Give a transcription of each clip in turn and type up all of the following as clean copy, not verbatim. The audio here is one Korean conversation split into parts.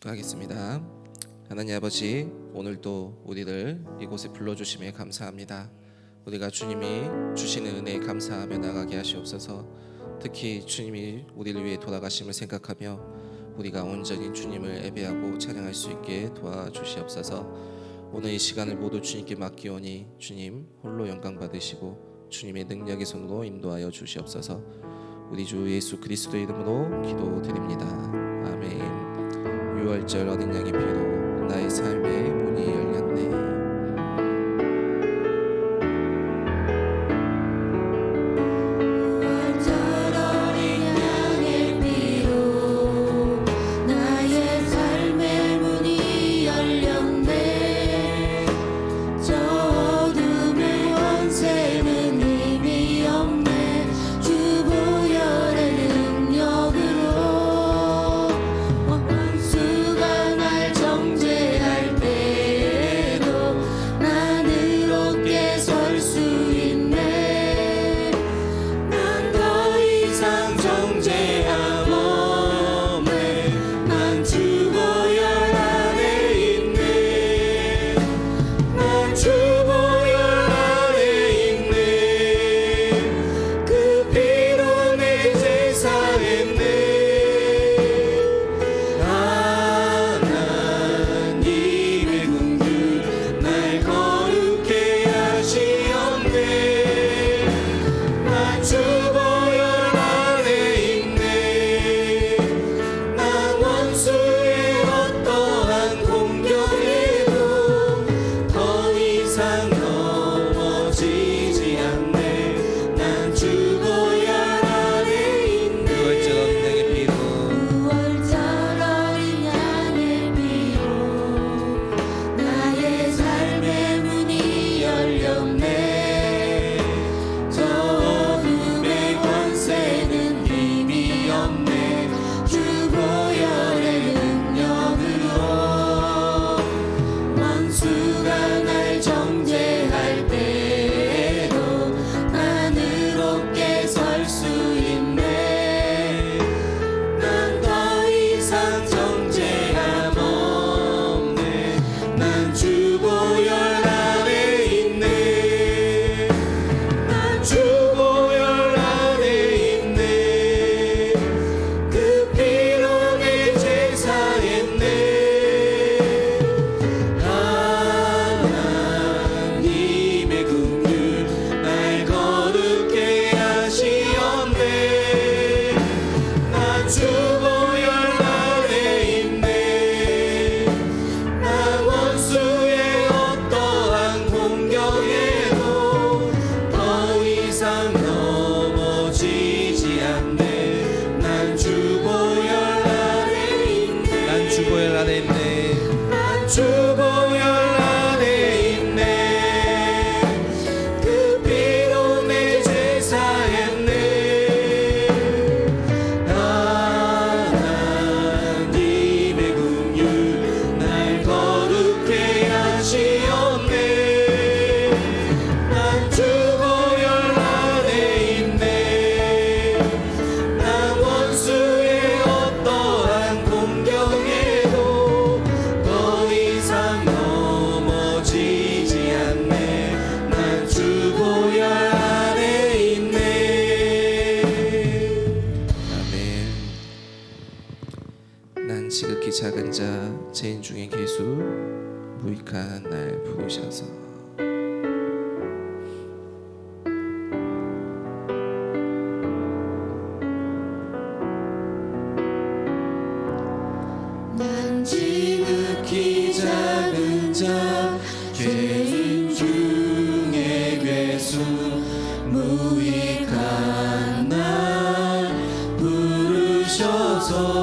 기도하겠습니다. 하나님 아버지, 오늘도 우리를 이곳에 불러주심에 감사합니다. 우리가 주님이 주시는 은혜에 감사하며 나가게 하시옵소서. 특히 주님이 우리를 위해 돌아가심을 생각하며 우리가 온전히 주님을 예배하고 찬양할 수 있게 도와주시옵소서. 오늘 이 시간을 모두 주님께 맡기오니 주님 홀로 영광 받으시고 주님의 능력의 손으로 인도하여 주시옵소서. 우리 주 예수 그리스도의 이름으로 기도드립니다. 아멘. 6월절 어린 양의 피로 나의 삶의 문이 열렸네. 지극히 작은 자 죄인 중에 계수 무익한 날 부르셔서 난 지극히 작은 자 죄인 중에 괴수 무익한 날 부르셔서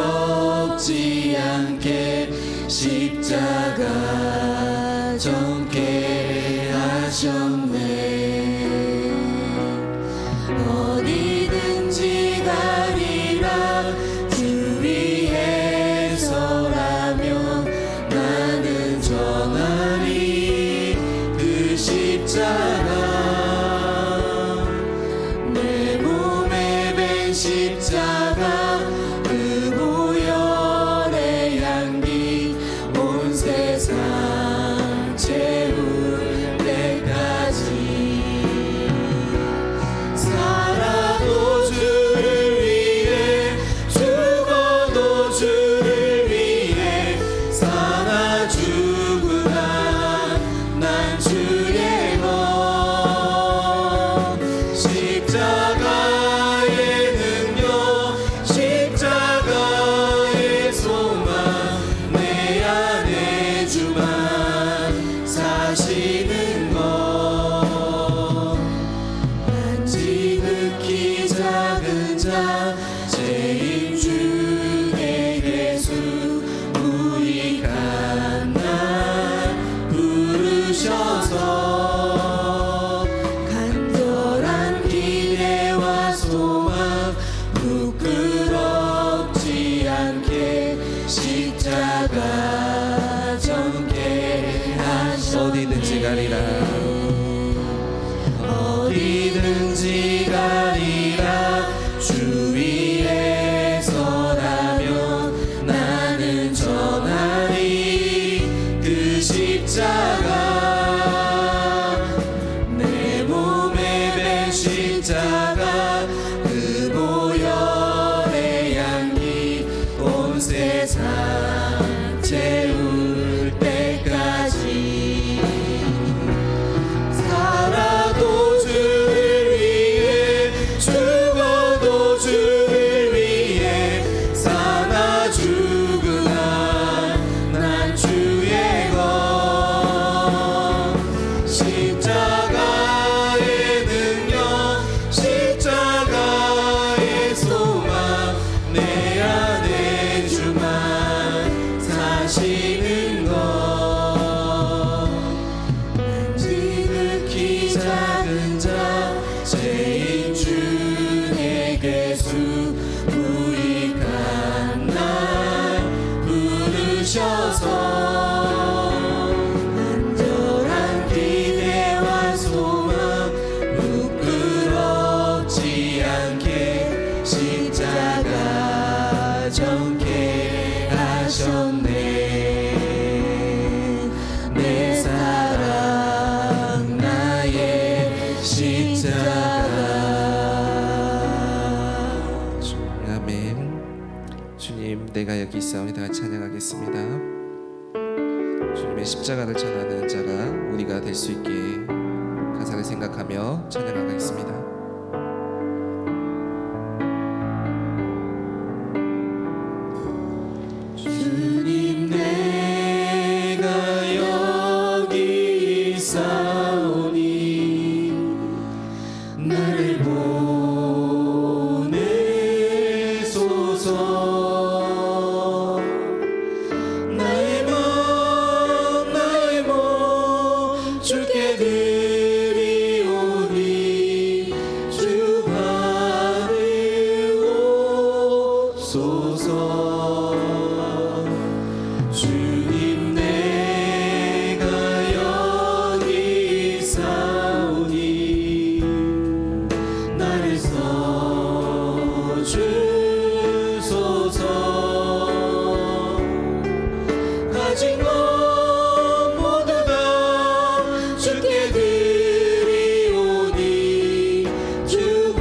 부끄럽지 않게 십자가 정케 하셨네. 어디든지 가리라 주 위에 서라면 나는 전하리 그 십자가 가리라 어디든지 가리라 주 위에 서라면 나는 전하리 그 십자가 내 몸에 밴 십자가 그 보혈의 향기 온 세상 채울 때까지 살아도 주를 위해 죽어도 주를 위해 사나 죽으나 난 주의 것 십자가의 능력 십자가의 소망 내 안에 주만 사시는 것 지극히 작은 자 죄인 중에 수 무익한 날 부르셔서 간절한 기대와 소망 부끄럽지 않게 십자가 정케 하셨네 내 사랑 나의 십자가 아멘. 주님 내가 여기 있사오니 다 찬양하겠습니다. 주님의 십자가를 전하는 자가 우리가 될 수 있게 가사를 생각하며 찬양하겠습니다. 주님 내가 여기 있사오니 나를 보내소서 나의 몸 주께 드리오니 주 받으옵소서 주님 내가 여기 있사오니 나를 써주소서 가진 것 모두 다 주께 드리오니 주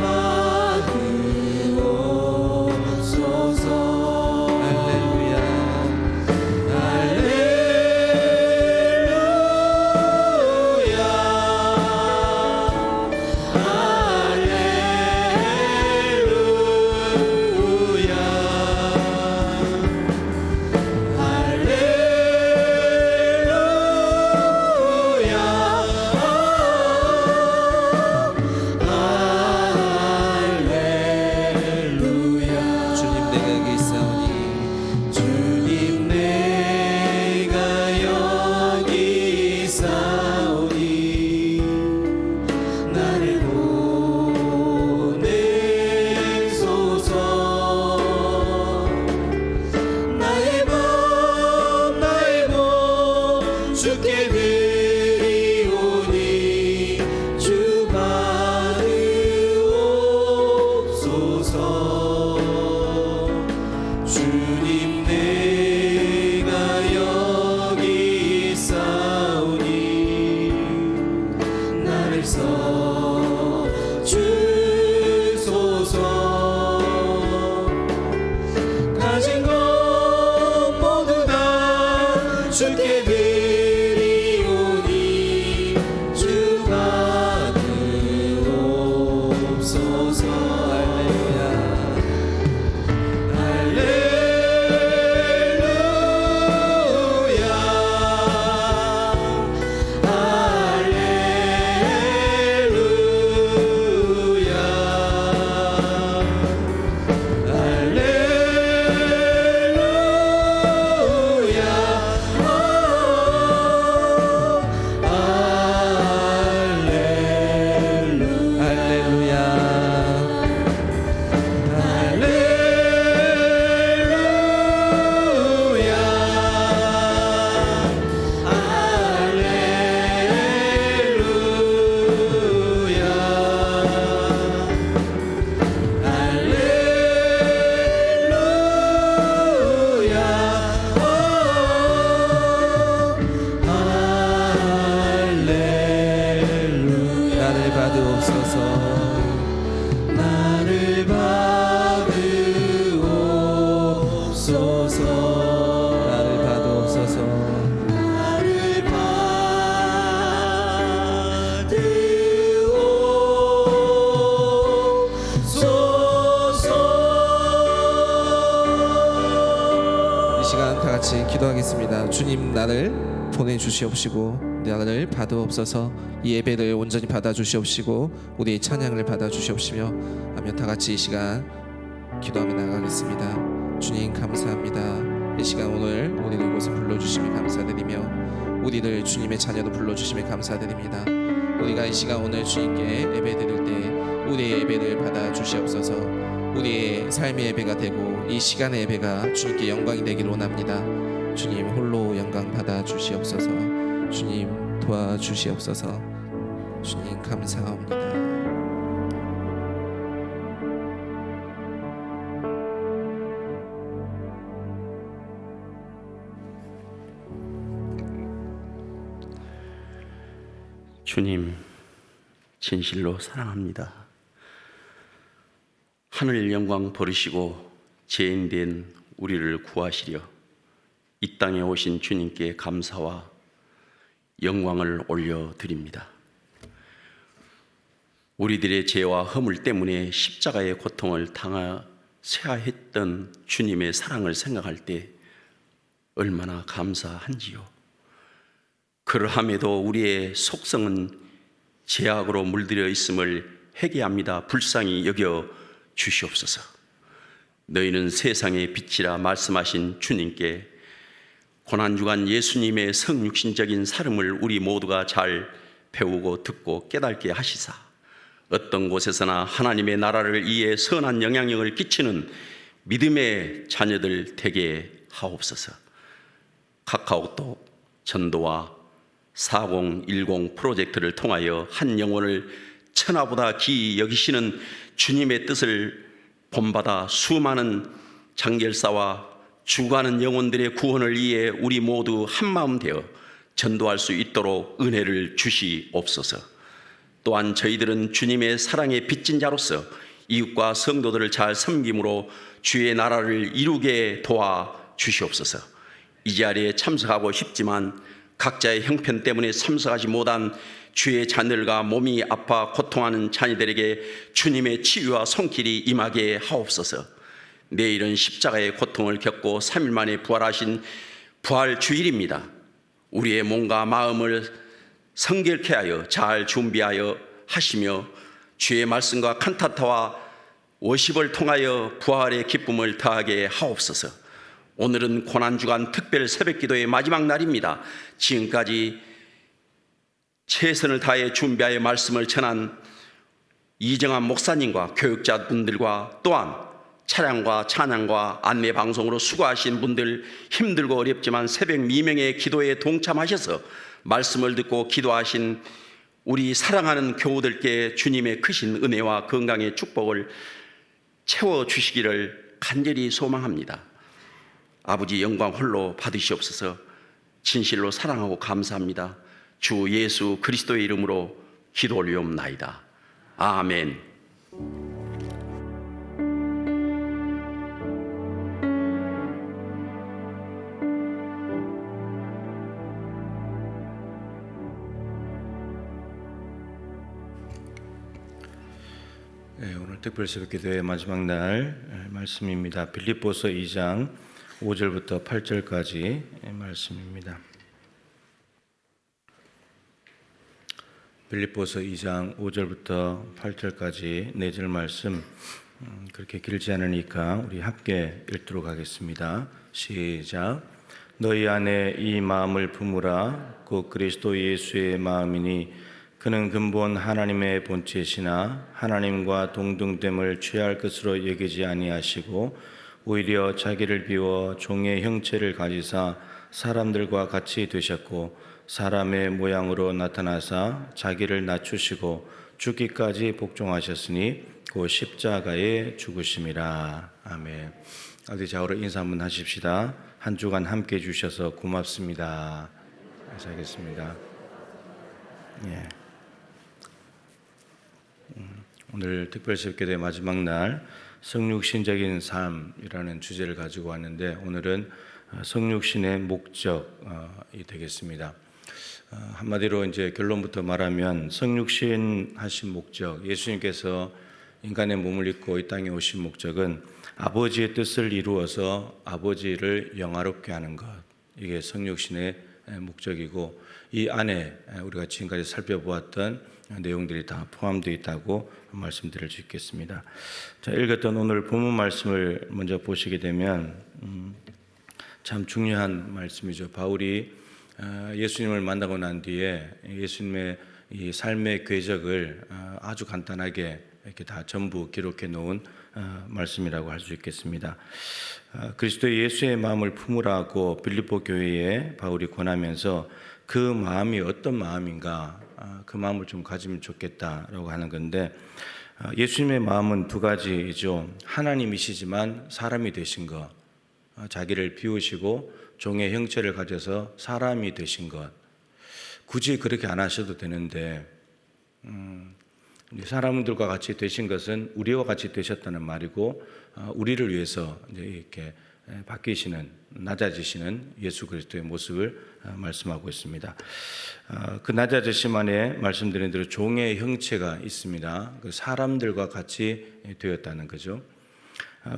받으옵소서 할렐루야 주님 내가 여기 있사오니 주님 내가 여기 있사오니 나를 보내소서 나의 몸 주께 드리오니 주 받으옵소서 주님 내가 여기 있사오니 나를 써주소서 가진 것 모두 다 주께 드리오니 주신 나를 보내주시옵시고 나를 받으옵소서. 이 예배를 온전히 받아주시옵시고 우리의 찬양을 받아주시옵시며 하며 다 같이 이 시간 기도하며 나가겠습니다. 주님 감사합니다. 이 시간 오늘 우리를 이곳에 불러주심에 감사드리며 우리를 주님의 자녀로 불러주심에 감사드립니다. 우리가 이 시간 오늘 주님께 예배 드릴 때 우리의 예배를 받아주시옵소서. 우리의 삶의 예배가 되고 이 시간의 예배가 주님께 영광이 되기를 원합니다. 주님 홀로 영광 받아주시옵소서. 주님 도와주시옵소서. 주님 감사합니다. 주님, 진실로 사랑합니다. 하늘 영광 버리시고 죄인된 우리를 구하시려 이 땅에 오신 주님께 감사와 영광을 올려드립니다. 우리들의 죄와 허물 때문에 십자가의 고통을 당하셔야 했던 주님의 사랑을 생각할 때 얼마나 감사한지요. 그러함에도 우리의 속성은 죄악으로 물들여 있음을 회개합니다. 불쌍히 여겨 주시옵소서. 너희는 세상의 빛이라 말씀하신 주님께 고난주간 예수님의 성육신적인 삶을 우리 모두가 잘 배우고 듣고 깨닫게 하시사 어떤 곳에서나 하나님의 나라를 위해 선한 영향력을 끼치는 믿음의 자녀들 되게 하옵소서. 카카오톡 전도와 4010 프로젝트를 통하여 한 영혼을 천하보다 귀히 여기시는 주님의 뜻을 본받아 수많은 장결사와 죽어가는 영혼들의 구원을 위해 우리 모두 한마음 되어 전도할 수 있도록 은혜를 주시옵소서. 또한 저희들은 주님의 사랑에 빚진 자로서 이웃과 성도들을 잘 섬김으로 주의 나라를 이루게 도와 주시옵소서. 이 자리에 참석하고 싶지만 각자의 형편 때문에 참석하지 못한 주의 자녀들과 몸이 아파 고통하는 자녀들에게 주님의 치유와 손길이 임하게 하옵소서. 내일은 십자가의 고통을 겪고 3일 만에 부활하신 부활주일입니다. 우리의 몸과 마음을 성결케 하여 잘 준비하여 하시며 주의 말씀과 칸타타와 워십을 통하여 부활의 기쁨을 더하게 하옵소서. 오늘은 고난주간 특별 새벽기도의 마지막 날입니다. 지금까지 최선을 다해 준비하여 말씀을 전한 이정한 목사님과 교육자분들과 또한 차량과 찬양과 안내방송으로 수고하신 분들, 힘들고 어렵지만 새벽 미명의 기도에 동참하셔서 말씀을 듣고 기도하신 우리 사랑하는 교우들께 주님의 크신 은혜와 건강의 축복을 채워주시기를 간절히 소망합니다. 아버지 영광 홀로 받으시옵소서. 진실로 사랑하고 감사합니다. 주 예수 그리스도의 이름으로 기도 올리옵나이다. 아멘. 네, 오늘 특별새벽기도의 마지막 날 말씀입니다. 빌립보서 2장 5절부터 8절까지 말씀입니다. 빌립보서 2장 5절부터 8절까지 4절 말씀 그렇게 길지 않으니까 우리 함께 읽도록 하겠습니다. 시작. 너희 안에 이 마음을 품으라. 곧 그리스도 예수의 마음이니 그는 근본 하나님의 본체시나 하나님과 동등됨을 취할 것으로 여기지 아니하시고 오히려 자기를 비워 종의 형체를 가지사 사람들과 같이 되셨고 사람의 모양으로 나타나사 자기를 낮추시고 죽기까지 복종하셨으니 곧 십자가에 죽으심이라. 아멘. 어디 좌우로 인사 한번 하십시다. 한 주간 함께 해주셔서 고맙습니다. 감사하겠습니다. 예. 오늘 특별새벽기도의 마지막 날 성육신적인 삶이라는 주제를 가지고 왔는데 오늘은 성육신의 목적이 되겠습니다. 한마디로 이제 결론부터 말하면 성육신 하신 목적, 예수님께서 인간의 몸을 입고 이 땅에 오신 목적은 아버지의 뜻을 이루어서 아버지를 영화롭게 하는 것, 이게 성육신의 목적이고 이 안에 우리가 지금까지 살펴보았던 내용들이 다 포함되어 있다고 말씀드릴 수 있겠습니다. 자, 읽었던 오늘 본문 말씀을 먼저 보시게 되면 참 중요한 말씀이죠. 바울이 예수님을 만나고 난 뒤에 예수님의 이 삶의 궤적을 아주 간단하게 이렇게 다 전부 기록해 놓은 말씀이라고 할 수 있겠습니다. 그리스도 예수의 마음을 품으라고 빌립보 교회에 바울이 권하면서 그 마음이 어떤 마음인가, 그 마음을 좀 가지면 좋겠다라고 하는 건데, 예수님의 마음은 두 가지이죠. 하나님이시지만 사람이 되신 것, 자기를 비우시고 종의 형체를 가져서 사람이 되신 것. 굳이 그렇게 안 하셔도 되는데 사람들과 같이 되신 것은 우리와 같이 되셨다는 말이고, 우리를 위해서 이제 이렇게 바뀌시는, 낮아지시는 예수 그리스도의 모습을 말씀하고 있습니다. 그 낮아지심 안에 말씀드린 대로 종의 형체가 있습니다. 그 사람들과 같이 되었다는 거죠.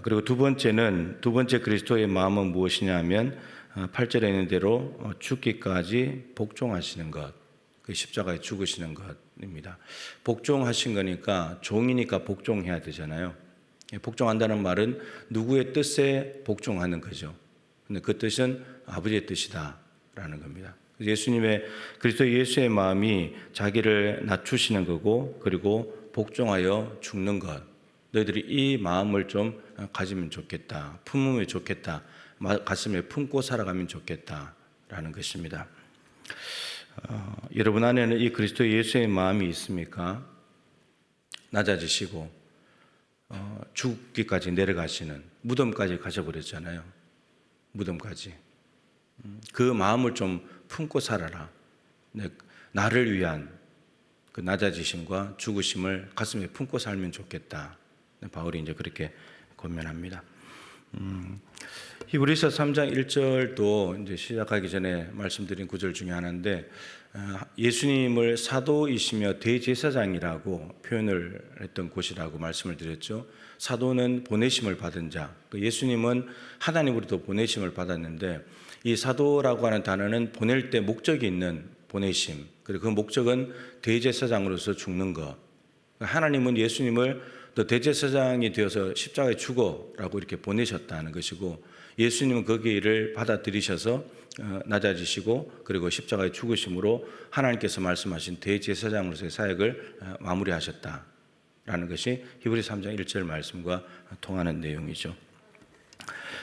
그리고 두 번째 그리스도의 마음은 무엇이냐 하면 8절에 있는 대로 죽기까지 복종하시는 것, 그 십자가에 죽으시는 것입니다. 복종하신 거니까 종이니까 복종해야 되잖아요. 복종한다는 말은 누구의 뜻에 복종하는 거죠. 근데 그 뜻은 아버지의 뜻이다라는 겁니다. 그리스도 예수의 마음이 자기를 낮추시는 거고, 그리고 복종하여 죽는 것. 너희들이 이 마음을 좀 가지면 좋겠다, 품으면 좋겠다, 가슴에 품고 살아가면 좋겠다라는 것입니다. 여러분 안에는 이 그리스도 예수의 마음이 있습니까? 낮아지시고 죽기까지 내려가시는, 무덤까지 가셔버렸잖아요. 무덤까지. 그 마음을 좀 품고 살아라. 나를 위한 그 낮아지심과 죽으심을 가슴에 품고 살면 좋겠다. 바울이 이제 그렇게 권면합니다. 히브리서 3장 1절도 이제 시작하기 전에 말씀드린 구절 중에 하나인데, 예수님을 사도이시며 대제사장이라고 표현을 했던 곳이라고 말씀을 드렸죠. 사도는 보내심을 받은 자, 예수님은 하나님으로부터 보내심을 받았는데, 이 사도라고 하는 단어는 보낼 때 목적이 있는 보내심, 그리고 그 목적은 대제사장으로서 죽는 것. 하나님은 예수님을 또 대제사장이 되어서 십자가에 죽어라고 이렇게 보내셨다는 것이고, 예수님은 그 길을 받아들이셔서 낮아지시고 그리고 십자가에 죽으심으로 하나님께서 말씀하신 대제사장으로서의 사역을 마무리하셨다라는 것이 히브리서 3장 1절 말씀과 통하는 내용이죠.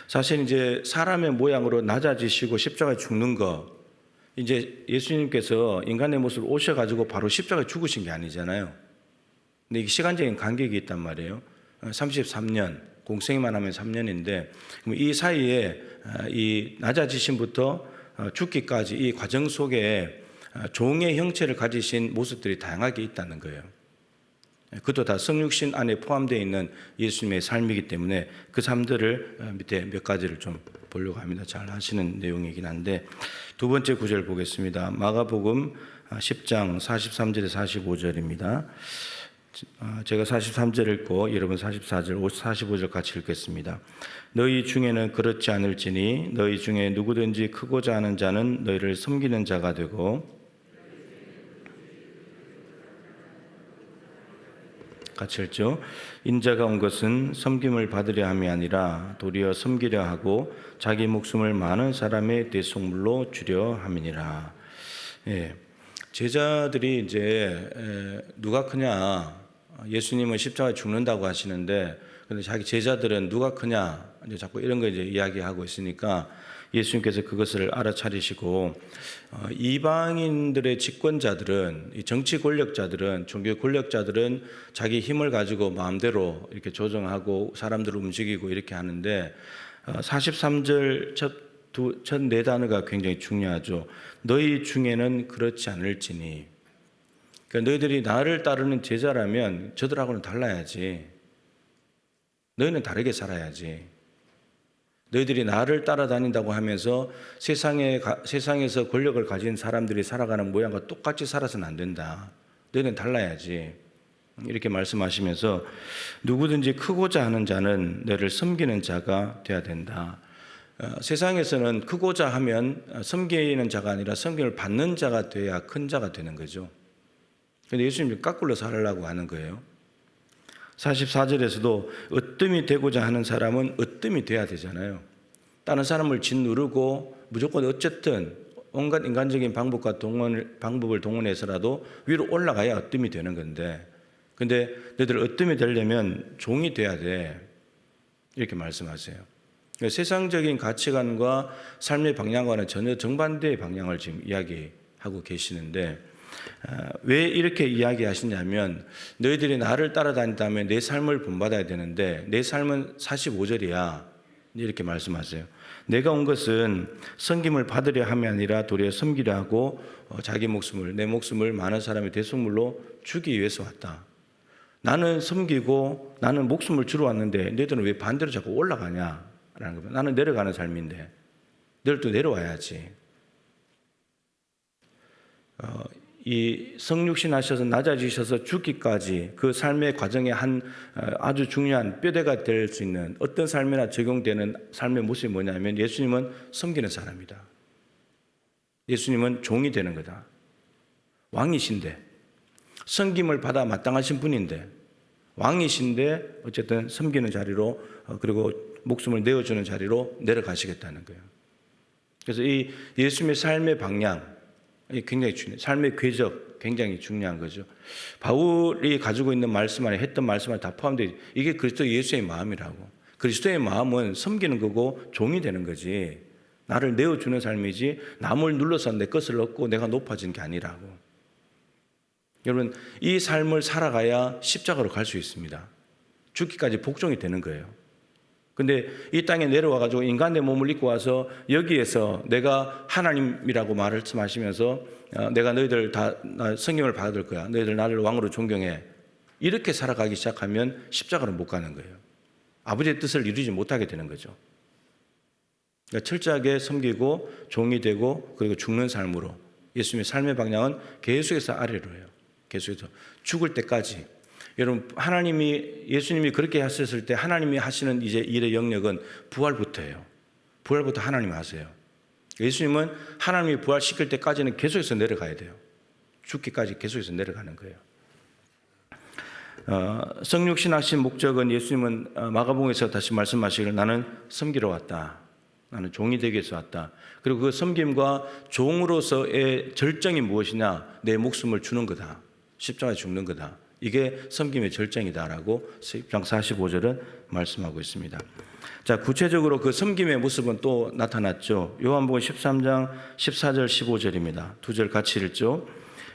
사실 이제 사람의 모양으로 낮아지시고 십자가에 죽는 것, 이제 예수님께서 인간의 모습으로 오셔가지고 바로 십자가에 죽으신 게 아니잖아요. 근데 이게 시간적인 간격이 있단 말이에요. 33년, 공생애만 하면 3년인데, 이 사이에 이 낮아지심부터 죽기까지 이 과정 속에 종의 형체를 가지신 모습들이 다양하게 있다는 거예요. 그것도 다 성육신 안에 포함되어 있는 예수님의 삶이기 때문에 그 삶들을 밑에 몇 가지를 좀 보려고 합니다. 잘 하시는 내용이긴 한데, 두 번째 구절 보겠습니다. 마가복음 10장 43절에 45절입니다. 제가 43절 읽고 여러분 44절, 45절 같이 읽겠습니다. 너희 중에는 그렇지 않을지니 너희 중에 누구든지 크고자 하는 자는 너희를 섬기는 자가 되고, 같이 읽죠. 인자가 온 것은 섬김을 받으려 함이 아니라 도리어 섬기려 하고 자기 목숨을 많은 사람의 대속물로 주려 함이니라. 예. 제자들이 이제 누가 크냐, 예수님은 십자가에 죽는다고 하시는데, 근데 자기 제자들은 누가 크냐, 이제 자꾸 이런 거 이제 이야기하고 있으니까 예수님께서 그것을 알아차리시고, 이방인들의 집권자들은, 이 정치 권력자들은, 종교 권력자들은 자기 힘을 가지고 마음대로 이렇게 조정하고 사람들을 움직이고 이렇게 하는데, 43절 첫 네 단어가 굉장히 중요하죠. 너희 중에는 그렇지 않을지니. 그러니까 너희들이 나를 따르는 제자라면 저들하고는 달라야지. 너희는 다르게 살아야지. 너희들이 나를 따라다닌다고 하면서 세상에서 권력을 가진 사람들이 살아가는 모양과 똑같이 살아서는 안 된다. 너희는 달라야지. 이렇게 말씀하시면서 누구든지 크고자 하는 자는 너를 섬기는 자가 돼야 된다. 세상에서는 크고자 하면 섬기는 자가 아니라 섬김을 받는 자가 돼야 큰 자가 되는 거죠. 그런데 예수님이 거꾸로 살으려고 하는 거예요. 44절에서도 으뜸이 되고자 하는 사람은 으뜸이 돼야 되잖아요. 다른 사람을 짓누르고 무조건 어쨌든 온갖 인간적인 방법을 동원해서라도 위로 올라가야 으뜸이 되는 건데, 근데 너희들 으뜸이 되려면 종이 돼야 돼, 이렇게 말씀하세요. 그러니까 세상적인 가치관과 삶의 방향과는 전혀 정반대의 방향을 지금 이야기하고 계시는데, 왜 이렇게 이야기하시냐면 너희들이 나를 따라다닌다면 내 삶을 본받아야 되는데 내 삶은 45절이야, 이렇게 말씀하세요. 내가 온 것은 섬김을 받으려 함이 아니라 도리어 섬기려 하고 자기 목숨을, 내 목숨을 많은 사람의 대속물로 주기 위해서 왔다. 나는 섬기고 나는 목숨을 주러 왔는데 너희들은 왜 반대로 자꾸 올라가냐라는 겁니다. 나는 내려가는 삶인데 너희들도 내려와야지. 이 성육신 하셔서 낮아지셔서 죽기까지 그 삶의 과정에 한 아주 중요한 뼈대가 될 수 있는 어떤 삶이나 적용되는 삶의 모습이 뭐냐면 예수님은 섬기는 사람이다. 예수님은 종이 되는 거다. 왕이신데, 섬김을 받아 마땅하신 분인데, 왕이신데 어쨌든 섬기는 자리로, 그리고 목숨을 내어주는 자리로 내려가시겠다는 거예요. 그래서 이 예수님의 삶의 방향, 굉장히 중요해요. 삶의 궤적 굉장히 중요한 거죠. 바울이 가지고 있는 말씀 안에 했던 말씀 안에 다 포함되어 있어요. 이게 그리스도 예수의 마음이라고. 그리스도의 마음은 섬기는 거고 종이 되는 거지, 나를 내어주는 삶이지 남을 눌러서 내 것을 얻고 내가 높아진 게 아니라고. 여러분, 이 삶을 살아가야 십자가로 갈 수 있습니다. 죽기까지 복종이 되는 거예요. 근데 이 땅에 내려와 가지고 인간의 몸을 입고 와서 여기에서 내가 하나님이라고 말씀하시면서 내가 너희들 다 성경을 받을 거야, 너희들 나를 왕으로 존경해, 이렇게 살아가기 시작하면 십자가로 못 가는 거예요. 아버지의 뜻을 이루지 못하게 되는 거죠. 그러니까 철저하게 섬기고 종이 되고 그리고 죽는 삶으로, 예수님의 삶의 방향은 계속해서 아래로 해요. 계속해서 죽을 때까지. 여러분, 예수님이 그렇게 하셨을 때 하나님이 하시는 이제 일의 영역은 부활부터예요. 부활부터 하나님이 하세요. 예수님은 하나님이 부활시킬 때까지는 계속해서 내려가야 돼요. 죽기까지 계속해서 내려가는 거예요. 성육신 하신 목적은, 예수님은 마가복음에서 다시 말씀하시기를 나는 섬기러 왔다. 나는 종이 되기 위해서 왔다. 그리고 그 섬김과 종으로서의 절정이 무엇이냐? 내 목숨을 주는 거다. 십자가에 죽는 거다. 이게 섬김의 절정이다라고 10장 45절은 말씀하고 있습니다. 자, 구체적으로 그 섬김의 모습은 또 나타났죠. 요한복음 13장 14절 15절입니다. 두 절 같이 읽죠.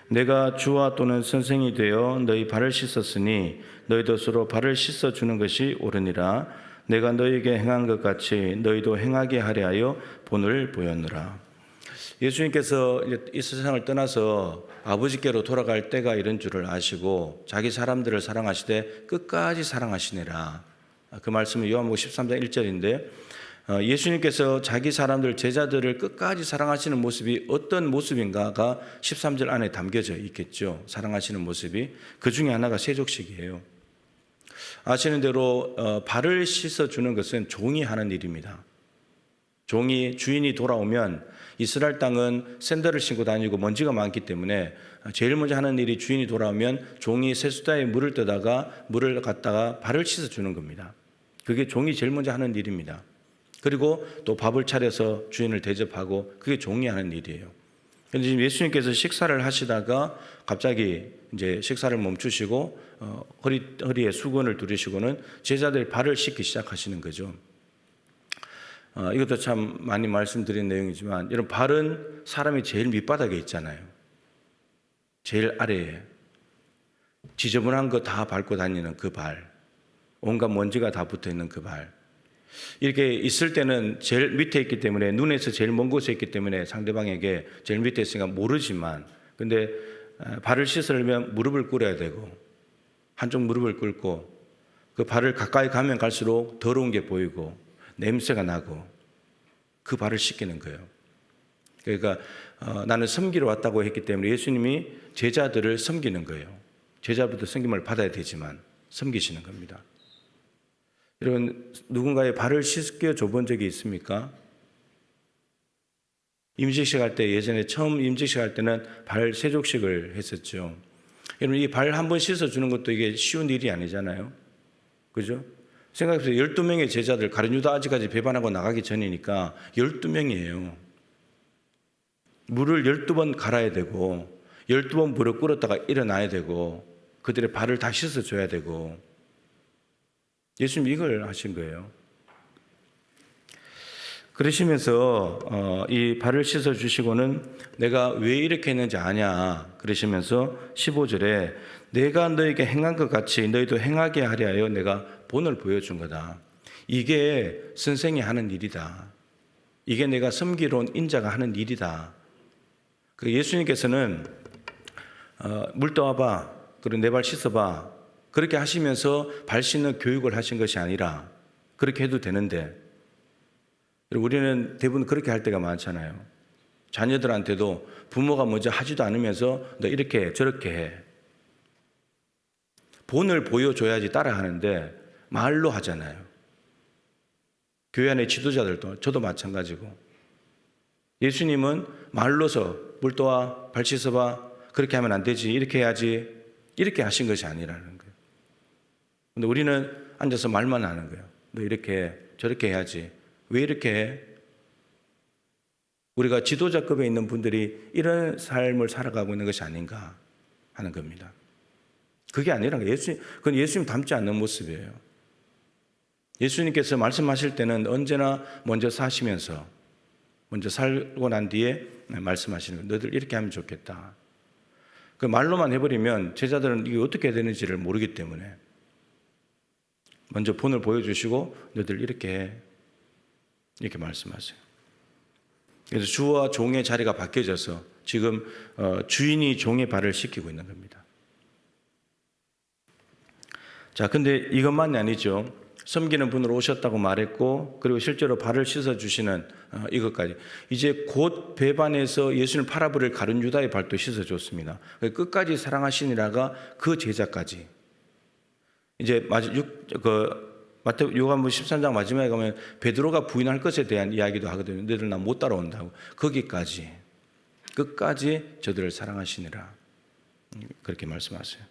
내가 주와 또는 선생이 되어 너희 발을 씻었으니 너희도 서로 발을 씻어주는 것이 옳으니라. 내가 너희에게 행한 것 같이 너희도 행하게 하려 하여 본을 보였노라. 예수님께서 이 세상을 떠나서 아버지께로 돌아갈 때가 이런 줄을 아시고 자기 사람들을 사랑하시되 끝까지 사랑하시니라. 그 말씀은 요한복음 13장 1절인데, 예수님께서 자기 사람들, 제자들을 끝까지 사랑하시는 모습이 어떤 모습인가가 13절 안에 담겨져 있겠죠. 사랑하시는 모습이. 그 중에 하나가 세족식이에요. 아시는 대로 발을 씻어주는 것은 종이 하는 일입니다. 종이, 주인이 돌아오면 이스라엘 땅은 샌들을 신고 다니고 먼지가 많기 때문에 제일 먼저 하는 일이, 주인이 돌아오면 종이 세수대에 물을 떠다가 물을 갖다가 발을 씻어주는 겁니다. 그게 종이 제일 먼저 하는 일입니다. 그리고 또 밥을 차려서 주인을 대접하고, 그게 종이 하는 일이에요. 그런데 지금 예수님께서 식사를 하시다가 갑자기 이제 식사를 멈추시고 허리에 수건을 두르시고는 제자들의 발을 씻기 시작하시는 거죠. 이것도 참 많이 말씀드린 내용이지만, 여러분, 발은 사람이 제일 밑바닥에 있잖아요. 제일 아래에 지저분한 거 다 밟고 다니는 그 발, 온갖 먼지가 다 붙어있는 그 발, 이렇게 있을 때는 제일 밑에 있기 때문에, 눈에서 제일 먼 곳에 있기 때문에 상대방에게 제일 밑에 있으니까 모르지만, 근데 발을 씻으려면 무릎을 꿇어야 되고, 한쪽 무릎을 꿇고 그 발을 가까이 가면 갈수록 더러운 게 보이고 냄새가 나고 그 발을 씻기는 거예요. 그러니까 나는 섬기러 왔다고 했기 때문에 예수님이 제자들을 섬기는 거예요. 제자부터 섬김을 받아야 되지만 섬기시는 겁니다. 여러분, 누군가의 발을 씻겨 줘 본 적이 있습니까? 임직식 할 때, 예전에 처음 임직식 할 때는 발 세족식을 했었죠. 여러분, 이 발 한 번 씻어주는 것도 이게 쉬운 일이 아니잖아요. 그죠? 생각해보세요. 12명의 제자들, 가룟 유다 아직까지 배반하고 나가기 전이니까 12명이에요. 물을 12번 갈아야 되고, 12번 물을 끓었다가 일어나야 되고, 그들의 발을 다 씻어줘야 되고, 예수님 이걸 하신 거예요. 그러시면서 이 발을 씻어주시고는 내가 왜 이렇게 했는지 아냐 그러시면서 15절에 내가 너에게 행한 것 같이 너희도 행하게 하려 하여 내가 본을 보여준 거다. 이게 선생이 하는 일이다. 이게 내가 섬기러 온 인자가 하는 일이다. 그 예수님께서는 물 떠와봐, 그리고 내 발 씻어봐, 그렇게 하시면서 발 씻는 교육을 하신 것이 아니라, 그렇게 해도 되는데 우리는 대부분 그렇게 할 때가 많잖아요. 자녀들한테도 부모가 먼저 하지도 않으면서 너 이렇게 해, 저렇게 해. 본을 보여줘야지 따라하는데 말로 하잖아요. 교회 안의 지도자들도, 저도 마찬가지고. 예수님은 말로서 물 떠와, 발 씻어봐, 그렇게 하면 안 되지, 이렇게 해야지, 이렇게 하신 것이 아니라는 거예요. 근데 우리는 앉아서 말만 하는 거예요. 너 이렇게 해, 저렇게 해야지. 왜 이렇게 해? 우리가 지도자급에 있는 분들이 이런 삶을 살아가고 있는 것이 아닌가 하는 겁니다. 그게 아니라 그건 예수님 닮지 않는 모습이에요. 예수님께서 말씀하실 때는 언제나 먼저 사시면서, 먼저 살고 난 뒤에 말씀하시는 거예요. 너희들 이렇게 하면 좋겠다. 그 말로만 해버리면 제자들은 이게 어떻게 해야 되는지를 모르기 때문에 먼저 본을 보여주시고 너희들 이렇게 해, 이렇게 말씀하세요. 그래서 주와 종의 자리가 바뀌어져서 지금 주인이 종의 발을 씻기고 있는 겁니다. 자, 근데 이것만이 아니죠. 섬기는 분으로 오셨다고 말했고, 그리고 실제로 발을 씻어주시는 이것까지. 이제 곧 배반해서 예수님을 팔아버릴 가룟 유다의 발도 씻어줬습니다. 끝까지 사랑하시니라가 그 제자까지. 이제 요한복음 13장 마지막에 가면 베드로가 부인할 것에 대한 이야기도 하거든요. 너희들 나 못 따라온다고. 거기까지 끝까지 저들을 사랑하시니라, 그렇게 말씀하세요.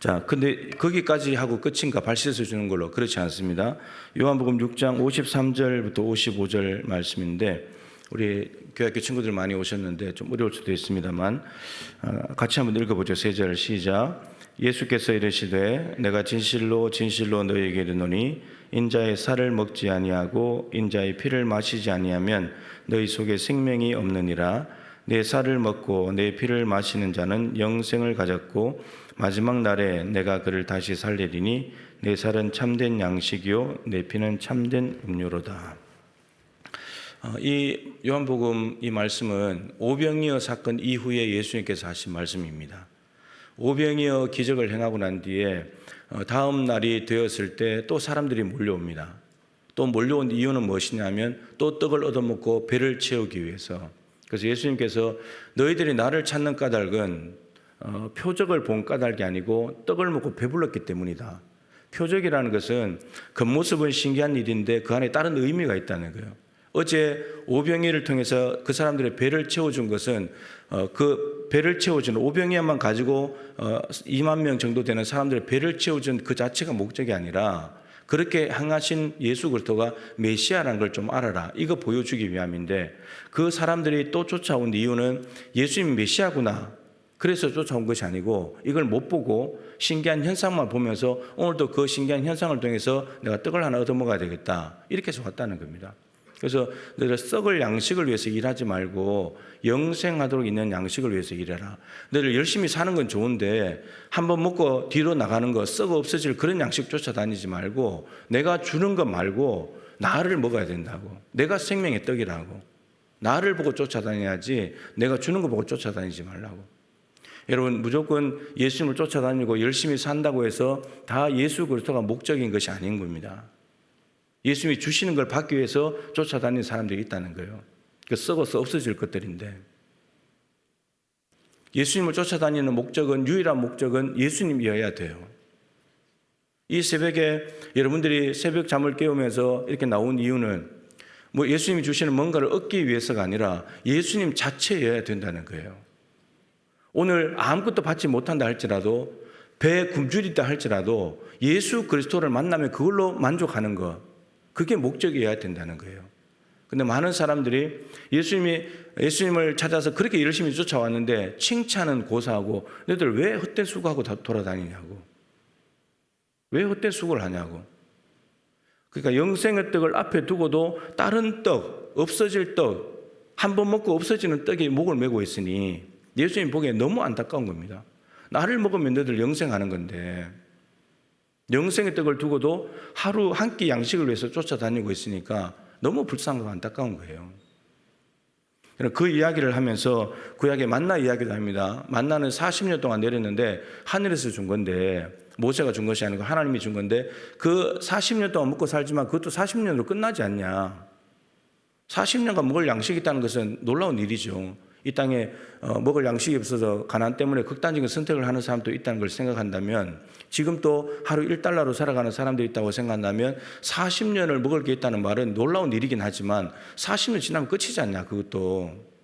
자, 근데 거기까지 하고 끝인가? 발 씻어주는 걸로? 그렇지 않습니다. 요한복음 6장 53절부터 55절 말씀인데, 우리 교회학교 친구들 많이 오셨는데 좀 어려울 수도 있습니다만 같이 한번 읽어보죠. 3절 시작. 예수께서 이르시되 내가 진실로 진실로 너희에게 이르노니 인자의 살을 먹지 아니하고 인자의 피를 마시지 아니하면 너희 속에 생명이 없느니라. 내 살을 먹고 내 피를 마시는 자는 영생을 가졌고 마지막 날에 내가 그를 다시 살리리니 내 살은 참된 양식이요 내 피는 참된 음료로다. 이 요한복음 이 말씀은 오병이어 사건 이후에 예수님께서 하신 말씀입니다. 오병이어 기적을 행하고 난 뒤에 다음 날이 되었을 때 또 사람들이 몰려옵니다. 또 몰려온 이유는 무엇이냐면 또 떡을 얻어먹고 배를 채우기 위해서. 그래서 예수님께서 너희들이 나를 찾는 까닭은 표적을 본 까닭이 아니고 떡을 먹고 배불렀기 때문이다. 표적이라는 것은 겉모습은 신기한 일인데 그 안에 다른 의미가 있다는 거예요. 어제 오병이어를 통해서 그 사람들의 배를 채워준 것은 그 배를 채워준 오병이어만 가지고 2만 명 정도 되는 사람들의 배를 채워준 그 자체가 목적이 아니라 그렇게 행하신 예수 그리스도가 메시아라는 걸 좀 알아라, 이거 보여주기 위함인데, 그 사람들이 또 쫓아온 이유는 예수님이 메시아구나 그래서 쫓아온 것이 아니고 이걸 못 보고 신기한 현상만 보면서 오늘도 그 신기한 현상을 통해서 내가 떡을 하나 얻어먹어야 되겠다, 이렇게 해서 왔다는 겁니다. 그래서 너희들 썩을 양식을 위해서 일하지 말고 영생하도록 있는 양식을 위해서 일해라. 너희들 열심히 사는 건 좋은데 한번 먹고 뒤로 나가는 거, 썩어 없어질 그런 양식 쫓아다니지 말고 내가 주는 것 말고 나를 먹어야 된다고. 내가 생명의 떡이라고. 나를 보고 쫓아다녀야지 내가 주는 거 보고 쫓아다니지 말라고. 여러분, 무조건 예수님을 쫓아다니고 열심히 산다고 해서 다 예수 그리스도가 목적인 것이 아닌 겁니다. 예수님이 주시는 걸 받기 위해서 쫓아다니는 사람들이 있다는 거예요. 그 썩어서 없어질 것들인데, 예수님을 쫓아다니는 목적은, 유일한 목적은 예수님이어야 돼요. 이 새벽에 여러분들이 새벽 잠을 깨우면서 이렇게 나온 이유는 뭐 예수님이 주시는 뭔가를 얻기 위해서가 아니라 예수님 자체여야 된다는 거예요. 오늘 아무것도 받지 못한다 할지라도, 배에 굶주리다 할지라도 예수 그리스도를 만나면 그걸로 만족하는 것, 그게 목적이어야 된다는 거예요. 근데 많은 사람들이 예수님을 찾아서 그렇게 열심히 쫓아왔는데 칭찬은 고사하고, 너희들 왜 헛된 수고하고 돌아다니냐고, 왜 헛된 수고를 하냐고. 그러니까 영생의 떡을 앞에 두고도 다른 떡, 없어질 떡, 한 번 먹고 없어지는 떡에 목을 메고 있으니 예수님 보기에 너무 안타까운 겁니다. 나를 먹으면 너희들 영생하는 건데, 영생의 떡을 두고도 하루 한 끼 양식을 위해서 쫓아다니고 있으니까 너무 불쌍하고 안타까운 거예요. 그 이야기를 하면서 구약의 만나 이야기도 합니다. 만나는 40년 동안 내렸는데 하늘에서 준 건데, 모세가 준 것이 아니고 하나님이 준 건데, 그 40년 동안 먹고 살지만 그것도 40년으로 끝나지 않냐. 40년간 먹을 양식이 있다는 것은 놀라운 일이죠. 이 땅에 먹을 양식이 없어서 가난 때문에 극단적인 선택을 하는 사람도 있다는 걸 생각한다면, 지금 또 하루 1달러로 살아가는 사람들이 있다고 생각한다면 40년을 먹을 게 있다는 말은 놀라운 일이긴 하지만 40년 지나면 끝이지 않냐. 그것도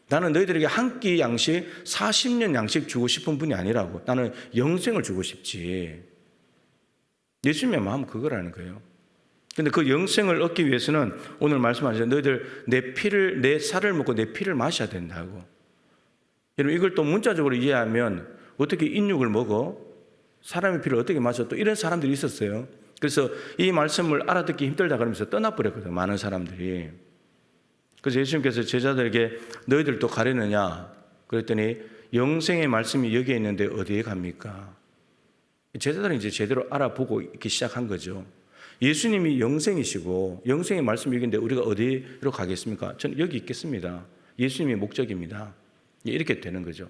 나는 너희들에게 한 끼 양식, 40년 양식 주고 싶은 분이 아니라고. 나는 영생을 주고 싶지. 예수님의 마음은 그거라는 거예요. 근데 그 영생을 얻기 위해서는 오늘 말씀하셨죠. 너희들 내 살을 먹고 내 피를 마셔야 된다고. 여러분, 이걸 또 문자적으로 이해하면 어떻게 인육을 먹어? 사람의 피를 어떻게 마셔? 또 이런 사람들이 있었어요. 그래서 이 말씀을 알아듣기 힘들다 그러면서 떠나버렸거든요. 많은 사람들이. 그래서 예수님께서 제자들에게 너희들 또 가려느냐? 그랬더니 영생의 말씀이 여기에 있는데 어디에 갑니까? 제자들은 이제 제대로 알아보고 있기 시작한 거죠. 예수님이 영생이시고 영생의 말씀이 여기 있는데 우리가 어디로 가겠습니까? 저는 여기 있겠습니다. 예수님이 목적입니다. 이렇게 되는 거죠.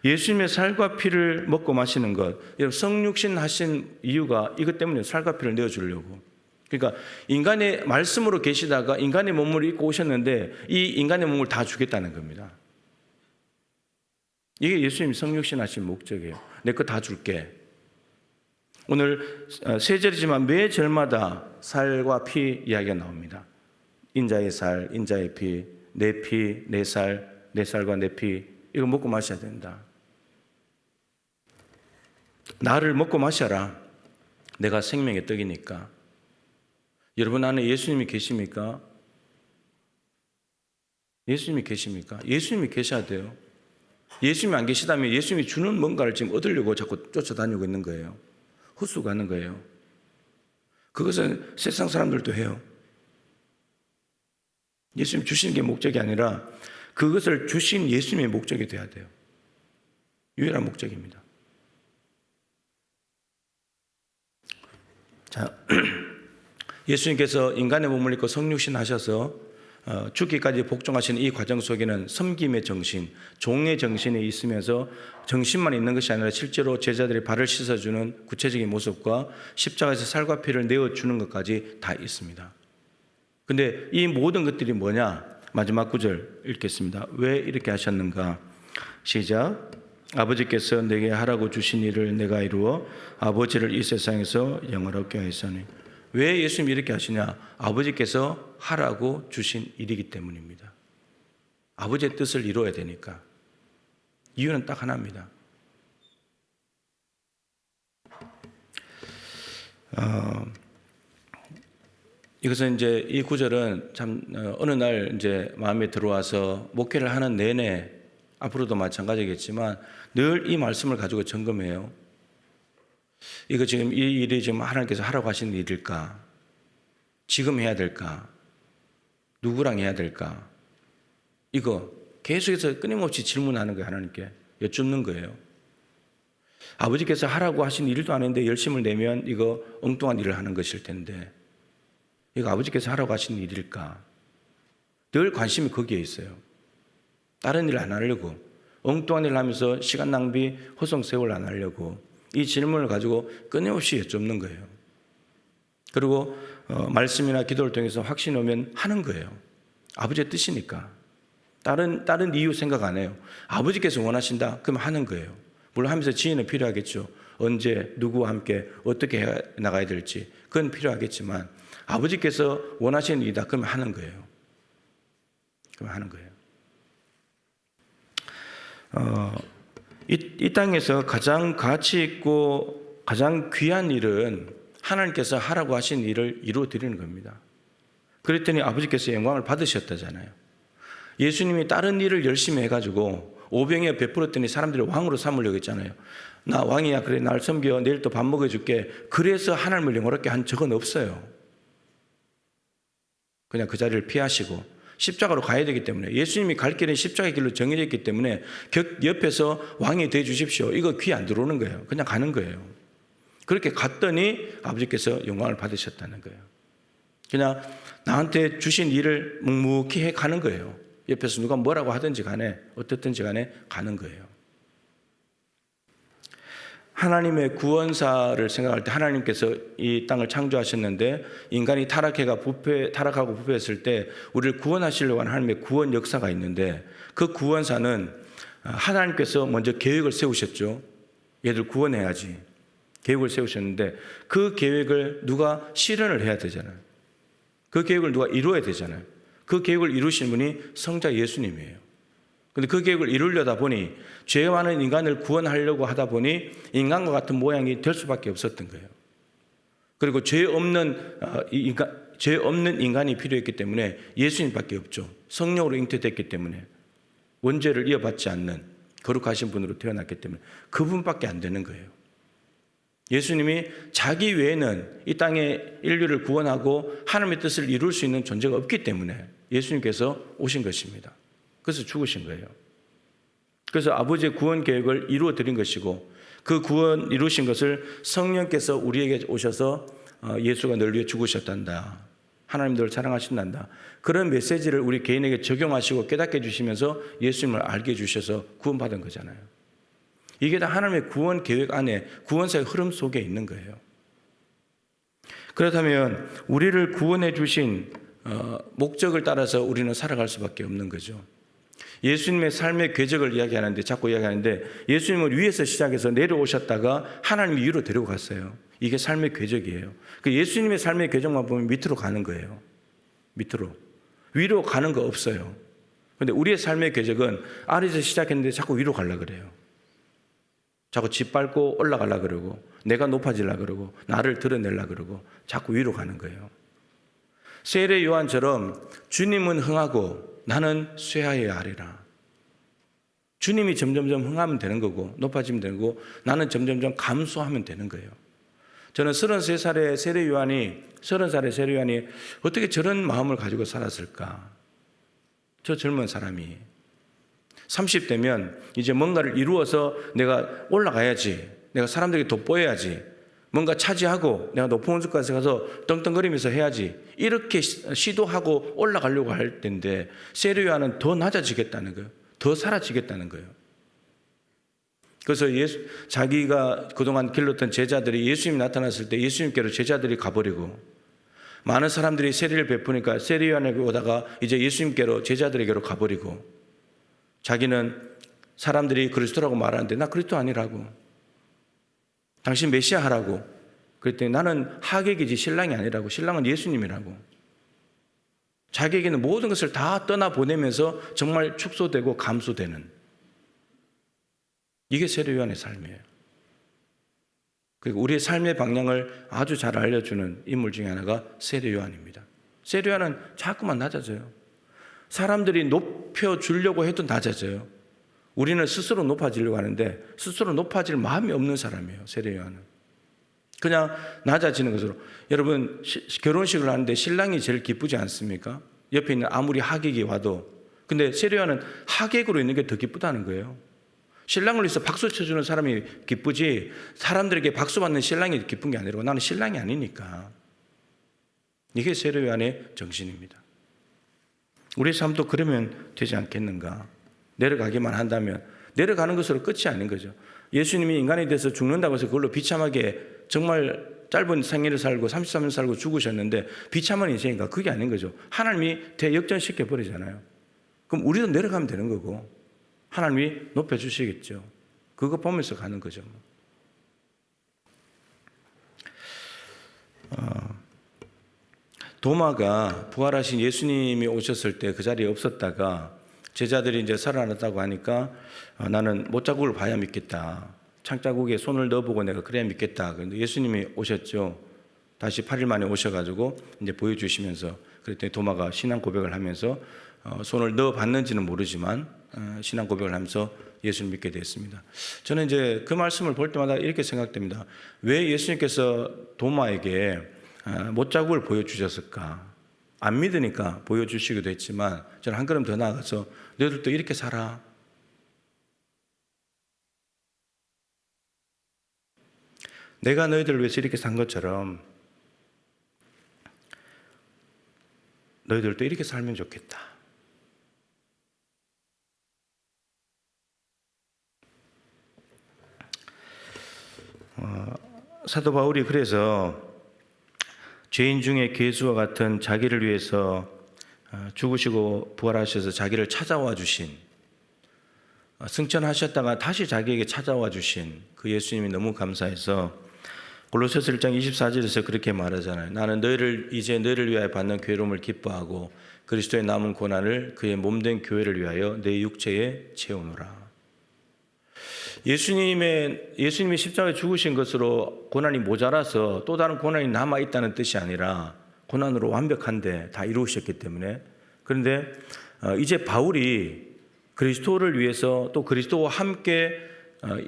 예수님의 살과 피를 먹고 마시는 것, 성육신 하신 이유가 이것 때문에 살과 피를 내어주려고. 그러니까 인간의 말씀으로 계시다가 인간의 몸을 입고 오셨는데 이 인간의 몸을 다 주겠다는 겁니다. 이게 예수님이 성육신 하신 목적이에요. 내 거 다 줄게. 오늘 세 절이지만 매 절마다 살과 피 이야기가 나옵니다. 인자의 살, 인자의 피, 내 살, 내 살과 내 피, 이거 먹고 마셔야 된다. 나를 먹고 마셔라. 내가 생명의 떡이니까. 여러분 안에 예수님이 계십니까? 예수님이 계십니까? 예수님이 계셔야 돼요. 예수님이 안 계시다면 예수님이 주는 뭔가를 지금 얻으려고 자꾸 쫓아다니고 있는 거예요. 헛수고하는 거예요. 그것은 세상 사람들도 해요. 예수님 주시는 게 목적이 아니라 그것을 주신 예수님의 목적이 돼야 돼요. 유일한 목적입니다. 자, 예수님께서 인간의 몸을 입고 성육신 하셔서 죽기까지 복종하시는 이 과정 속에는 섬김의 정신, 종의 정신이 있으면서 정신만 있는 것이 아니라 실제로 제자들의 발을 씻어주는 구체적인 모습과 십자가에서 살과 피를 내어주는 것까지 다 있습니다. 근데 이 모든 것들이 뭐냐? 마지막 구절 읽겠습니다. 왜 이렇게 하셨는가? 시작. 아버지께서 내게 하라고 주신 일을 내가 이루어 아버지를 이 세상에서 영화롭게 하였으니. 왜 예수님이 이렇게 하시냐? 아버지께서 하라고 주신 일이기 때문입니다. 아버지의 뜻을 이루어야 되니까. 이유는 딱 하나입니다. 이것은 이제 이 구절은 참 어느 날 이제 마음에 들어와서 목회를 하는 내내 앞으로도 마찬가지겠지만 늘 이 말씀을 가지고 점검해요. 이거 지금 이 일이 지금 하나님께서 하라고 하시는 일일까? 지금 해야 될까? 누구랑 해야 될까? 이거 계속해서 끊임없이 질문하는 거예요. 하나님께 여쭙는 거예요. 아버지께서 하라고 하신 일도 아닌데 열심을 내면 이거 엉뚱한 일을 하는 것일 텐데 이거 아버지께서 하라고 하신 일일까? 늘 관심이 거기에 있어요. 다른 일을 안 하려고, 엉뚱한 일을 하면서 시간 낭비, 허송세월 안 하려고 이 질문을 가지고 끊임없이 여쭙는 거예요. 그리고 말씀이나 기도를 통해서 확신이 오면 하는 거예요. 아버지의 뜻이니까. 다른 이유 생각 안 해요. 아버지께서 원하신다? 그럼 하는 거예요. 물론 하면서 지혜는 필요하겠죠. 언제, 누구와 함께, 어떻게 해 나가야 될지 그건 필요하겠지만 아버지께서 원하시는 일이다. 그러면 하는 거예요. 그러면 하는 거예요. 이 땅에서 가장 가치 있고 가장 귀한 일은 하나님께서 하라고 하신 일을 이루어 드리는 겁니다. 그랬더니 아버지께서 영광을 받으셨다잖아요. 예수님이 다른 일을 열심히 해가지고 오병이어 베풀었더니 사람들이 왕으로 삼으려고 했잖아요. 나 왕이야. 그래 날 섬겨. 내일 또 밥 먹여줄게. 그래서 하나님을 영화롭게 한 적은 없어요. 그냥 그 자리를 피하시고 십자가로 가야 되기 때문에 예수님이 갈 길은 십자가의 길로 정해져 있기 때문에 옆에서 왕이 돼 주십시오. 이거 귀 안 들어오는 거예요. 그냥 가는 거예요. 그렇게 갔더니 아버지께서 영광을 받으셨다는 거예요. 그냥 나한테 주신 일을 묵묵히 해 가는 거예요. 옆에서 누가 뭐라고 하든지 간에 어떻든지 간에 가는 거예요. 하나님의 구원사를 생각할 때 하나님께서 이 땅을 창조하셨는데 인간이 타락하고 부패했을 때 우리를 구원하시려고 하는 하나님의 구원 역사가 있는데 그 구원사는 하나님께서 먼저 계획을 세우셨죠. 얘들 구원해야지. 계획을 세우셨는데 그 계획을 누가 실현을 해야 되잖아요. 그 계획을 누가 이루어야 되잖아요. 그 계획을 이루신 분이 성자 예수님이에요. 근데 그 계획을 이루려다 보니 죄 많은 인간을 구원하려고 하다 보니 인간과 같은 모양이 될 수밖에 없었던 거예요. 그리고 죄 없는 인간이 필요했기 때문에 예수님밖에 없죠. 성령으로 잉태됐기 때문에 원죄를 이어받지 않는 거룩하신 분으로 태어났기 때문에 그분밖에 안 되는 거예요. 예수님이 자기 외에는 이 땅의 인류를 구원하고 하나님의 뜻을 이룰 수 있는 존재가 없기 때문에 예수님께서 오신 것입니다. 그래서 죽으신 거예요. 그래서 아버지의 구원 계획을 이루어 드린 것이고 그 구원 이루신 것을 성령께서 우리에게 오셔서 예수가 널 위해 죽으셨단다. 하나님들을 사랑하신단다. 그런 메시지를 우리 개인에게 적용하시고 깨닫게 해주시면서 예수님을 알게 해주셔서 구원받은 거잖아요. 이게 다 하나님의 구원 계획 안에 구원사의 흐름 속에 있는 거예요. 그렇다면 우리를 구원해 주신 목적을 따라서 우리는 살아갈 수밖에 없는 거죠. 예수님의 삶의 궤적을 자꾸 이야기하는데 예수님은 위에서 시작해서 내려오셨다가 하나님이 위로 데리고 갔어요. 이게 삶의 궤적이에요. 그 예수님의 삶의 궤적만 보면 밑으로 가는 거예요. 밑으로. 위로 가는 거 없어요. 그런데 우리의 삶의 궤적은 아래에서 시작했는데 자꾸 위로 가려고 그래요. 자꾸 짓밟고 올라가려고 그러고 내가 높아지려고 그러고 나를 드러내려고 그러고 자꾸 위로 가는 거예요. 세례 요한처럼 주님은 흥하고 나는 쇠하여야 하리라. 주님이 점점점 흥하면 되는 거고 높아지면 되는 거고 나는 점점점 감소하면 되는 거예요. 저는 33살의 세례 요한이 어떻게 저런 마음을 가지고 살았을까? 저 젊은 사람이 30대면 이제 뭔가를 이루어서 내가 올라가야지, 내가 사람들에게 돋보여야지, 뭔가 차지하고 내가 높은 곳까지 가서 떵떵거리면서 해야지, 이렇게 시도하고 올라가려고 할 텐데 세례 요한은 더 낮아지겠다는 거예요. 더 사라지겠다는 거예요. 그래서 자기가 그동안 길렀던 제자들이 예수님이 나타났을 때 예수님께로 제자들이 가버리고 많은 사람들이 세례를 베푸니까 세례 요한에게 오다가 이제 예수님께로 제자들에게로 가버리고 자기는 사람들이 그리스도라고 말하는데 나 그리스도 아니라고, 당신 메시아 하라고 그랬더니 나는 하객이지 신랑이 아니라고, 신랑은 예수님이라고 자기에게는 모든 것을 다 떠나보내면서 정말 축소되고 감소되는, 이게 세례 요한의 삶이에요. 그리고 우리의 삶의 방향을 아주 잘 알려주는 인물 중에 하나가 세례 요한입니다. 세례 요한은 자꾸만 낮아져요. 사람들이 높여주려고 해도 낮아져요. 우리는 스스로 높아지려고 하는데 스스로 높아질 마음이 없는 사람이에요. 세례 요한은 그냥 낮아지는 것으로. 여러분 결혼식을 하는데 신랑이 제일 기쁘지 않습니까? 옆에 있는 아무리 하객이 와도. 근데 세례 요한은 하객으로 있는 게 더 기쁘다는 거예요. 신랑을 위해서 박수 쳐주는 사람이 기쁘지 사람들에게 박수 받는 신랑이 기쁜 게 아니라 나는 신랑이 아니니까. 이게 세례 요한의 정신입니다. 우리의 삶도 그러면 되지 않겠는가? 내려가기만 한다면 내려가는 것으로 끝이 아닌 거죠. 예수님이 인간에 대해서 죽는다고 해서 그걸로 비참하게 정말 짧은 생애를 살고 33년 살고 죽으셨는데 비참한 인생인가? 그게 아닌 거죠. 하나님이 대역전시켜 버리잖아요. 그럼 우리도 내려가면 되는 거고 하나님이 높여주시겠죠. 그거 보면서 가는 거죠. 도마가 부활하신 예수님이 오셨을 때 그 자리에 없었다가 제자들이 이제 살아났다고 하니까 나는 못자국을 봐야 믿겠다. 창자국에 손을 넣어보고 내가 그래야 믿겠다. 그런데 예수님이 오셨죠. 다시 8일 만에 오셔가지고 이제 보여주시면서 그랬더니 도마가 신앙 고백을 하면서 손을 넣어봤는지는 모르지만 신앙 고백을 하면서 예수를 믿게 됐습니다. 저는 이제 그 말씀을 볼 때마다 이렇게 생각됩니다. 왜 예수님께서 도마에게 못자국을 보여주셨을까? 안 믿으니까 보여주시기도 했지만 저는 한 걸음 더 나아가서 너희들도 이렇게 살아. 내가 너희들을 위해서 이렇게 산 것처럼 너희들도 이렇게 살면 좋겠다. 사도 바울이 그래서 죄인 중에 괴수와 같은 자기를 위해서 죽으시고 부활하셔서 자기를 찾아와 주신, 승천하셨다가 다시 자기에게 찾아와 주신 그 예수님이 너무 감사해서 골로새서 1장 24절에서 그렇게 말하잖아요. 나는 이제 너희를 위하여 받는 괴로움을 기뻐하고 그리스도의 남은 고난을 그의 몸된 교회를 위하여 내 육체에 채우노라. 예수님이 십자가에 죽으신 것으로 고난이 모자라서 또 다른 고난이 남아 있다는 뜻이 아니라 고난으로 완벽한데 다 이루셨기 때문에, 그런데 이제 바울이 그리스도를 위해서 또 그리스도와 함께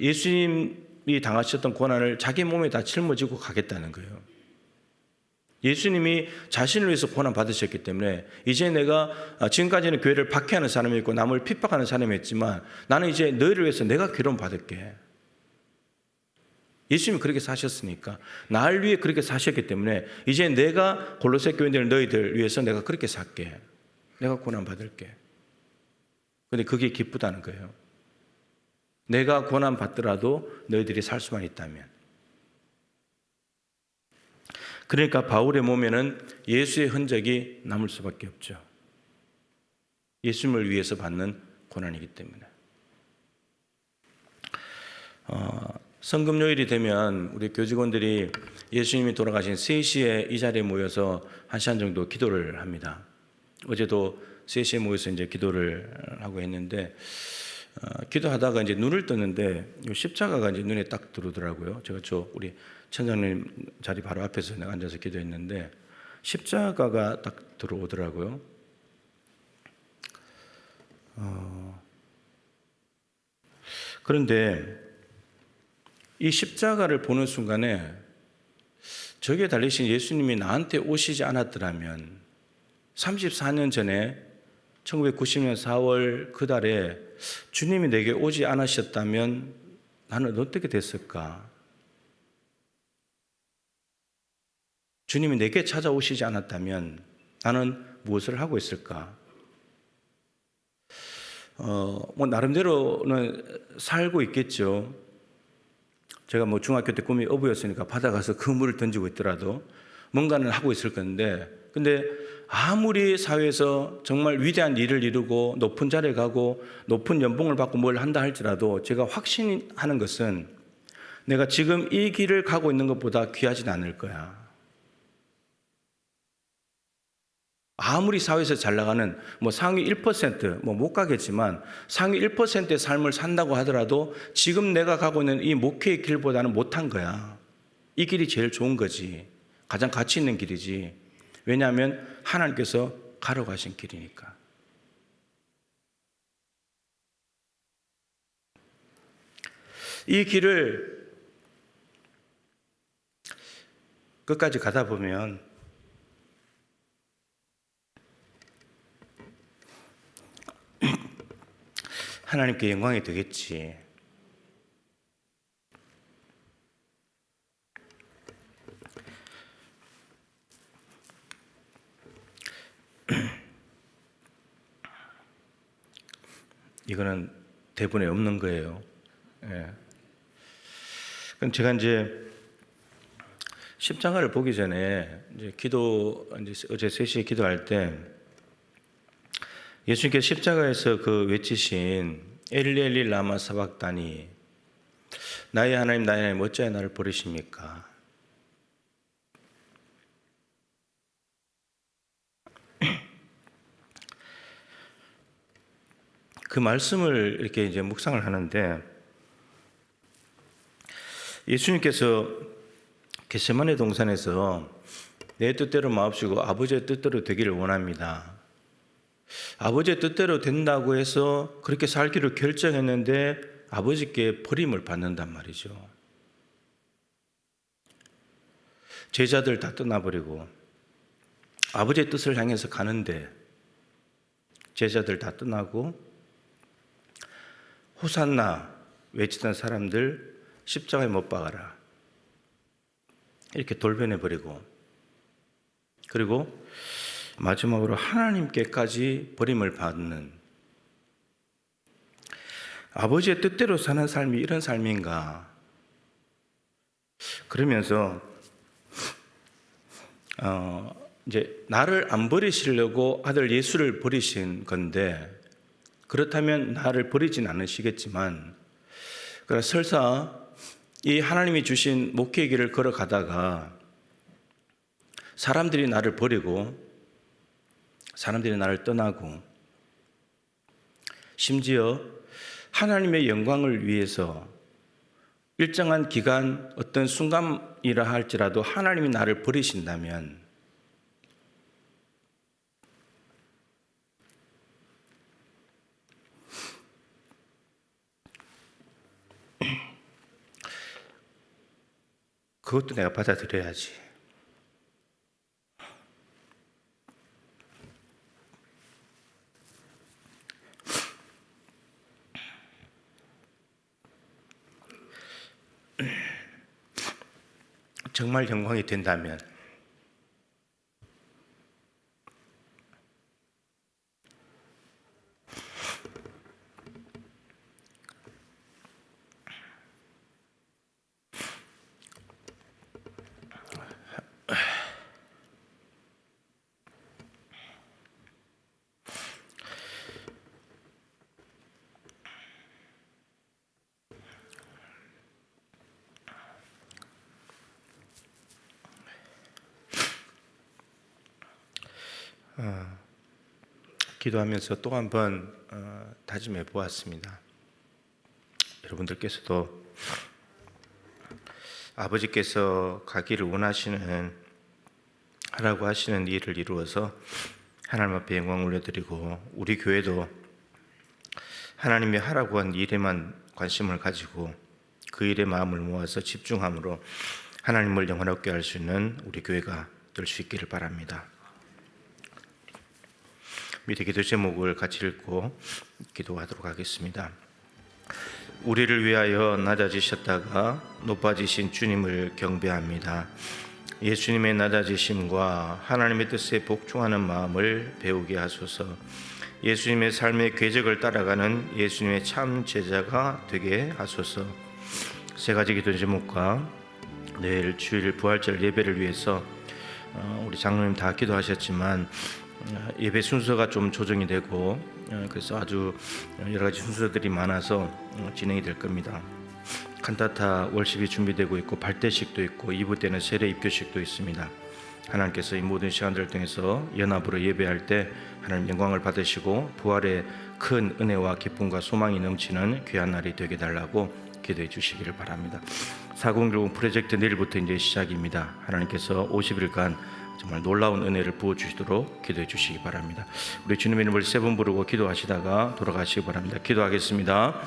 예수님이 당하셨던 고난을 자기 몸에 다 짊어지고 가겠다는 거예요. 예수님이 자신을 위해서 고난 받으셨기 때문에 이제 내가 지금까지는 교회를 박해하는 사람이 있고 남을 핍박하는 사람이 있지만 나는 이제 너희를 위해서 내가 괴로움 받을게. 예수님이 그렇게 사셨으니까, 나를 위해 그렇게 사셨기 때문에 이제 내가 골로새 교인들 너희들 위해서 내가 그렇게 살게. 내가 고난 받을게. 근데 그게 기쁘다는 거예요. 내가 고난 받더라도 너희들이 살 수만 있다면. 그러니까 바울의 몸에는 예수의 흔적이 남을 수밖에 없죠. 예수님을 위해서 받는 고난이기 때문에. 성금요일이 되면 우리 교직원들이 예수님이 돌아가신 3시에 이 자리에 모여서 1시간 정도 기도를 합니다. 어제도 3시에 모여서 이제 기도를 하고 했는데, 기도하다가 이제 눈을 떴는데 십자가가 이제 눈에 딱 들어오더라고요. 제가 우리 천장님 자리 바로 앞에서 내가 앉아서 기도했는데 십자가가 딱 들어오더라고요. 그런데 이 십자가를 보는 순간에 저기에 달리신 예수님이 나한테 오시지 않았더라면 34년 전에 1990년 4월 그 달에 주님이 내게 오지 않으셨다면 나는 어떻게 됐을까? 주님이 내게 찾아오시지 않았다면 나는 무엇을 하고 있을까? 나름대로는 살고 있겠죠. 제가 중학교 때 꿈이 어부였으니까 바다 가서 그물을 던지고 있더라도 뭔가는 하고 있을 건데, 근데 아무리 사회에서 정말 위대한 일을 이루고 높은 자리에 가고 높은 연봉을 받고 뭘 한다 할지라도 제가 확신하는 것은 내가 지금 이 길을 가고 있는 것보다 귀하진 않을 거야. 아무리 사회에서 잘 나가는 상위 1% 못 가겠지만 상위 1%의 삶을 산다고 하더라도 지금 내가 가고 있는 이 목회의 길보다는 못한 거야. 이 길이 제일 좋은 거지. 가장 가치 있는 길이지. 왜냐하면 하나님께서 가러 가신 길이니까. 이 길을 끝까지 가다 보면 하나님께 영광이 되겠지. 이거는 대본에 없는 거예요. 예. 그럼 제가 이제 십자가를 보기 전에 이제 어제 3시에 기도할 때 예수님께서 십자가에서 그 외치신 엘리 엘리 라마 사박다니, 나의 하나님 어찌하여 나를 버리십니까? 그 말씀을 이렇게 이제 묵상을 하는데 예수님께서 겟세마네 동산에서 내 뜻대로 마옵시고 아버지의 뜻대로 되기를 원합니다. 아버지의 뜻대로 된다고 해서 그렇게 살기로 결정했는데 아버지께 버림을 받는단 말이죠. 제자들 다 떠나버리고 아버지의 뜻을 향해서 가는데 제자들 다 떠나고 호산나 외치던 사람들 십자가에 못 박아라 이렇게 돌변해버리고 그리고 마지막으로 하나님께까지 버림을 받는 아버지의 뜻대로 사는 삶이 이런 삶인가? 그러면서 이제 나를 안 버리시려고 아들 예수를 버리신 건데 그렇다면 나를 버리진 않으시겠지만 그러나 설사 이 하나님이 주신 목회의 길을 걸어가다가 사람들이 나를 버리고 사람들이 나를 떠나고 심지어 하나님의 영광을 위해서 일정한 기간 어떤 순간이라 할지라도 하나님이 나를 버리신다면 그것도 내가 받아들여야지. 정말 영광이 된다면 기도하면서 또 한 번 다짐해 보았습니다. 여러분들께서도 아버지께서 가기를 원하시는 하라고 하시는 일을 이루어서 하나님 앞에 영광 올려드리고 우리 교회도 하나님이 하라고 한 일에만 관심을 가지고 그 일에 마음을 모아서 집중함으로 하나님을 영원하게 할 수 있는 우리 교회가 될 수 있기를 바랍니다. 밑에 기도 제목을 같이 읽고 기도하도록 하겠습니다. 우리를 위하여 낮아지셨다가 높아지신 주님을 경배합니다. 예수님의 낮아지심과 하나님의 뜻에 복종하는 마음을 배우게 하소서. 예수님의 삶의 궤적을 따라가는 예수님의 참 제자가 되게 하소서. 세 가지 기도 제목과 내일 주일 부활절 예배를 위해서 우리 장로님 다 기도하셨지만 예배 순서가 좀 조정이 되고 그래서 아주 여러 가지 순서들이 많아서 진행이 될 겁니다. 칸타타 월십이 준비되고 있고 발대식도 있고 2부 때는 세례 입교식도 있습니다. 하나님께서 이 모든 시간들을 통해서 연합으로 예배할 때 하나님 영광을 받으시고 부활의 큰 은혜와 기쁨과 소망이 넘치는 귀한 날이 되게 달라고 기도해 주시기를 바랍니다. 4010 프로젝트 내일부터 이제 시작입니다. 하나님께서 50일간 정말 놀라운 은혜를 부어주시도록 기도해 주시기 바랍니다. 우리 주님의 이름을 3번 부르고 기도하시다가 돌아가시기 바랍니다. 기도하겠습니다.